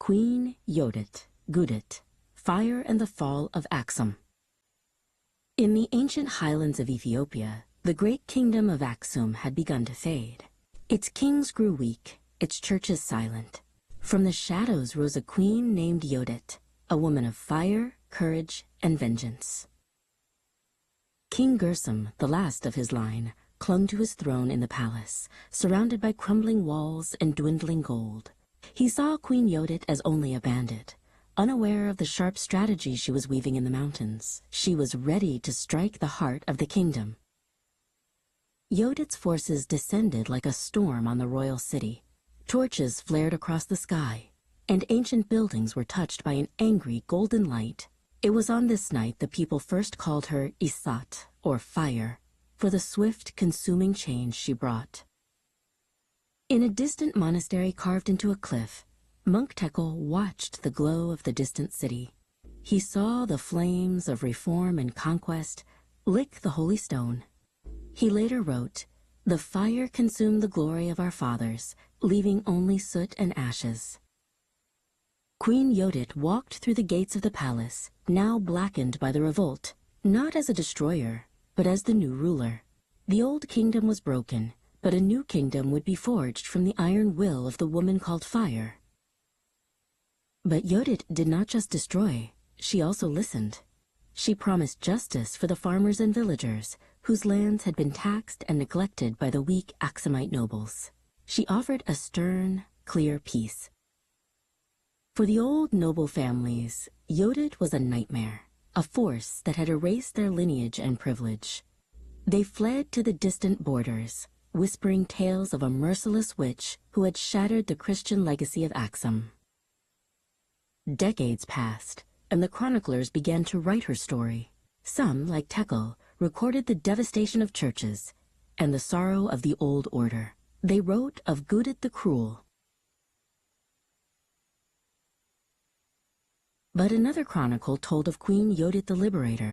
Queen Yodit, Gudit, Fire and the Fall of Axum. In the ancient highlands of Ethiopia, the great kingdom of Axum had begun to fade. Its kings grew weak, its churches silent. From the shadows rose a queen named Yodit, a woman of fire, courage, and vengeance. King Gersum, the last of his line, clung to his throne in the palace, surrounded by crumbling walls and dwindling gold. He saw Queen Yodit as only a bandit, unaware of the sharp strategy she was weaving in the mountains. She was ready to strike the heart of the kingdom. Yodit's forces descended like a storm on the royal city. Torches flared across the sky, and ancient buildings were touched by an angry golden light. It was on this night the people first called her Isat, or fire, for the swift, consuming change she brought. In a distant monastery carved into a cliff, Monk Tekel watched the glow of the distant city. He saw the flames of reform and conquest lick the holy stone. He later wrote, "The fire consumed the glory of our fathers, leaving only soot and ashes." Queen Yodit walked through the gates of the palace, now blackened by the revolt, not as a destroyer, but as the new ruler. The old kingdom was broken, but a new kingdom would be forged from the iron will of the woman called Fire. But Yodit did not just destroy, she also listened. She promised justice for the farmers and villagers whose lands had been taxed and neglected by the weak Axumite nobles. She offered a stern, clear peace. For the old noble families, Yodit was a nightmare, a force that had erased their lineage and privilege. They fled to the distant borders, whispering tales of a merciless witch who had shattered the Christian legacy of Axum. Decades passed, and the chroniclers began to write her story. Some, like Tekel, recorded the devastation of churches and the sorrow of the old order. They wrote of Gudit the Cruel. But another chronicle told of Queen Yodit the Liberator,